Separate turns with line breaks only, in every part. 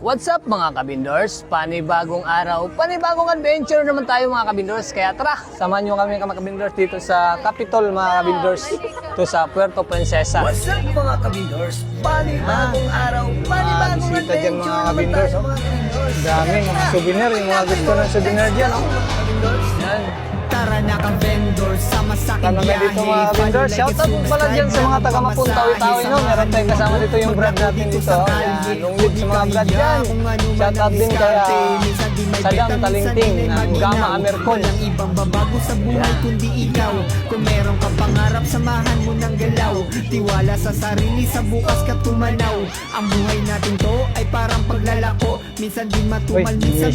What's up mga kabindors? Panibagong araw, panibagong adventure naman tayo mga kabindors. Kaya tara, samahan nyo kami mga kabindors dito sa Capitol mga kabindors. Ito sa Puerto Princesa.
What's up mga kabindors? Panibagong araw, panibagong
bisita dyan mga
adventure naman
kabindors.
tayo mga kabindors.
Dami mga souvenir, yung mga gusto ng souvenir dyan. Oh. Yan.
Tara na kang vendor, sama sa akin
Tanong
biyahe.
dito mga kabindors. Shoutout pala dyan sa mga taga Mapuntawi-Tawi. No? Meron tayong kasama dito yung brad natin dito. Yan, lunglit sa mga brad dyan. Shoutout din kaya Sadam Talingting ng Gama Amercol.
Walang ibang babago sa buhay kundi ikaw. Kung meron kang pangarap, samahan mo ng galaw. Tiwala sa sarili, sa bukas ka tumanaw. Ang buhay natin to ay parang paglalako. Minsan din matumal, minsan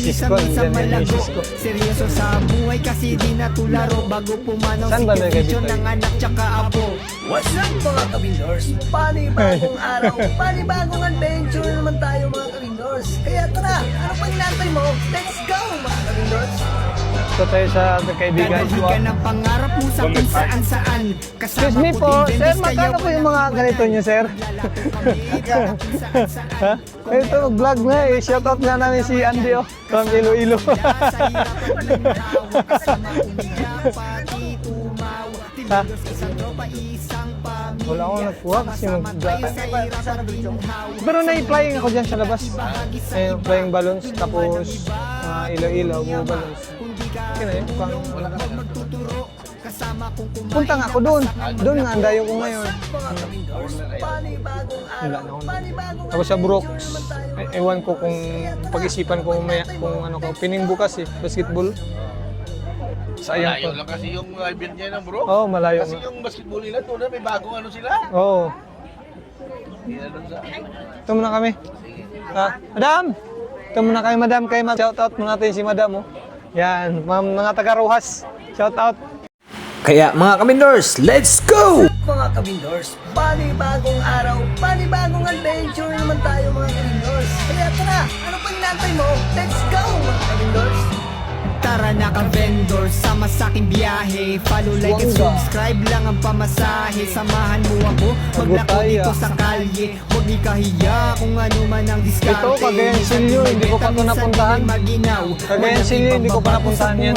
malago. Seryoso sa buhay kasi di natularo. Bago pumanaw si Kevin ng anak tsaka apo. What's up mga kabindors? Panibagong araw, panibagong adventure naman tayo mga kabindors. Kaya tara, ano pang nantay mo? Let's go mga kabindors!
Ito tayo sa kaibigan.
Dadali ka ng pangarap mo sa kung saan saan.
Excuse me po, sir, magkano po yung mga ganito nyo, sir? Ha? Ito, vlog na eh. Shoutout nga namin si Andy, oh. From Iloilo. Ha? Wala akong nagkuha kasi pero na-flying ako dyan sa labas. Flying balloons, tapos ilaw-ilaw, balloons. Okay na yun, punta nga ako doon. Doon nga, andayo ko ngayon. Wala na ako. Tapos sa Brooks, ewan ko kung pag-isipan ko umaya, kung ano ko, pining bukas eh, basketball. Sayang
Malayo
po.
lang kasi yung event niya ng bro.
Oo, malayo
Kasi
nga.
yung basketball nila, doon na may bagong ano sila.
Oo.
Hindi na doon sa...
Ito muna kami. Ha? Madam! Ito muna kami, madam. Kay shoutout mo natin si madam, oh. Yan, mga taga-Rojas. Shoutout.
Kaya mga kabindors, let's go!
Mga kabindors, panibagong araw, panibagong adventure naman tayo mga kabindors. Kaya tara, ano pang nantay mo? Let's go mga kabindors! Tara na ka vendor, sama sa aking biyahe. Follow, like and subscribe lang ang pamasahe. Samahan mo ako, maglako dito sa kalye. Huwag ikahiya kung ano man ang diskarte.
Ito, Cagayan Silio, hindi ko pa ito napuntahan. Cagayan Silio, hindi ko pa napuntahan yan.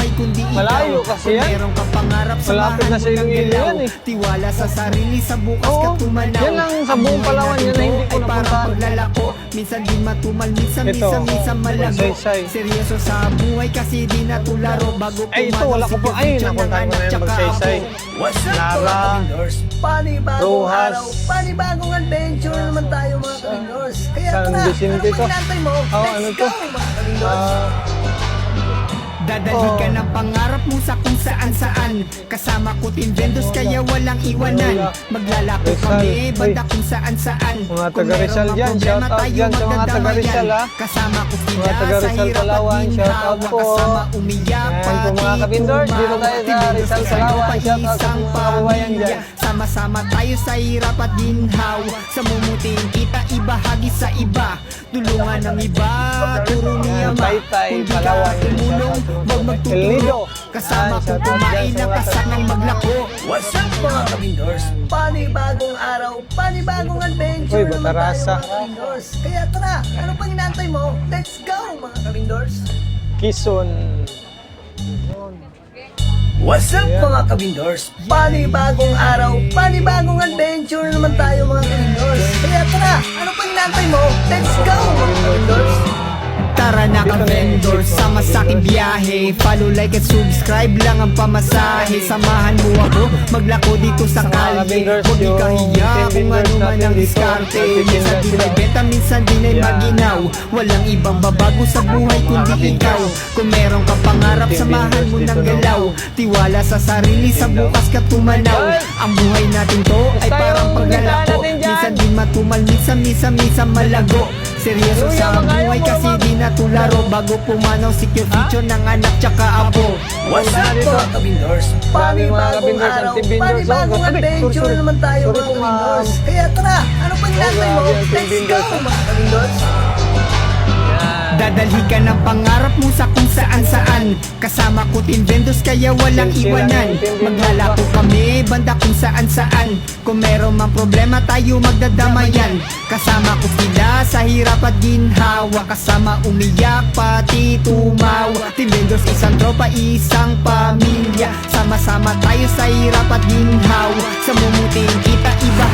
Malayo kasi yan.
Meron kang pangarap,
Malapit na sa Iloilo yan eh.
Tiwala sa sarili, sa bukas ka tumanaw.
Yan lang sa buong Palawan, yan na hindi ko
ay parang
napuntahan.
paglalako. Minsan din matumal, minsan
Ito,
malago.
Magsaysay.
Seryoso sa buhay kasi di natularo. Bago
Ay, ito, wala ko pa. Ay, napuntahan ko na yung Magsaysay.
What's up mga
Lara,
kabindors? Panibagong
Rojas.
araw, panibagong adventure naman tayo mga kabindors. Kaya
San
tara,
Vicente
ano
to?
pang nantay mo?
Oh,
Let's
ano
go
to?
mga kabindors. Dadali ka
Oh.
ng pangarap mo sa kung saan-saan. Kasama ko Team Vendos kaya walang iwanan. Maglalako kami, banda kung saan-saan.
Mga
Kung
taga Rizal
merong
dyan,
problema,
shoutout
tayo
dyan sa mga taga
magdadamayan.
Rizal, ha?
Kasama ko sila
Mga taga
sa
Rizal,
hirap at
Palawan,
ginhawa.
shoutout po.
Kasama umiyak,
Yan po mga kabindors, dito tayo sa Rizal, Palawan. Shoutout sa mga kababayan dyan.
Sama-sama tayo sa hirap at ginhaw. Sa mumuting kita, ibahagi sa iba. Tulungan ng iba, turo niya ma.
Taytay,
Kung di ka
Palawan.
tumulong, huwag magtuturo.
Elido.
Kasama ko
Shoutout
kumain
dyan sa
na
mga
kasamang maglako. What's up mga kabindors? Panibagong araw, panibagong adventure
Uy,
naman tayo
Batarasa.
mga kabindors. Kaya tara, ano pang inantay mo? Let's go mga kabindors!
Quezon.
What's up mga kabindors? Panibagong araw, panibagong adventure naman tayo mga kabindors. Kaya tara, ano pang inantay mo? Let's go mga kabindors! Tara na ka vendor, sama sa aking biyahe. Follow, like at subscribe lang ang pamasahe. Samahan mo ako, maglako dito sa kalye.
vendors,
Huwag
yung
ikahiya
team
kung
vendors
ano man
natin
ang
dito,
diskarte.
nagtitinda
Minsan din
sila.
ay benta, minsan din ay
Yan.
maginaw. Walang ibang babago sa buhay kundi ikaw. Kung meron kang pangarap,
Team
samahan
vendors
mo
dito,
ng
no?
galaw. Tiwala sa sarili, sa bukas ka tumanaw. Ang buhay natin to ay
Basta
parang
yung
paglalako.
biglaan natin dyan.
Minsan din matumal, minsan malago. Seryoso sa buhay kasi di natularo. Bago pumanaw si future ng anak tsaka apo. What's up mga kabindors? Panibagong
kabindors,
araw,
anti-bindors,
panibagong
oh.
adventure
Sorry.
naman tayo
Sorry
mga
po, ma'am.
kabindors. Kaya tara, ano pang nantay mo?
grabe,
Let's go
anti-bindors.
mga kabindors!
Yan.
Madalhi ka ng pangarap mo sa kung saan saan. Kasama ko Team Vendos kaya walang iwanan. Maglalako kami banda kung saan saan. Kung meron mang problema tayo magdadamayan. Kasama ko sila sa hirap at ginhawa. Kasama umiyak pati tumawa. Team Vendos isang tropa, isang pamilya. Sama-sama tayo sa hirap at ginhawa. Sa mumuting kita iba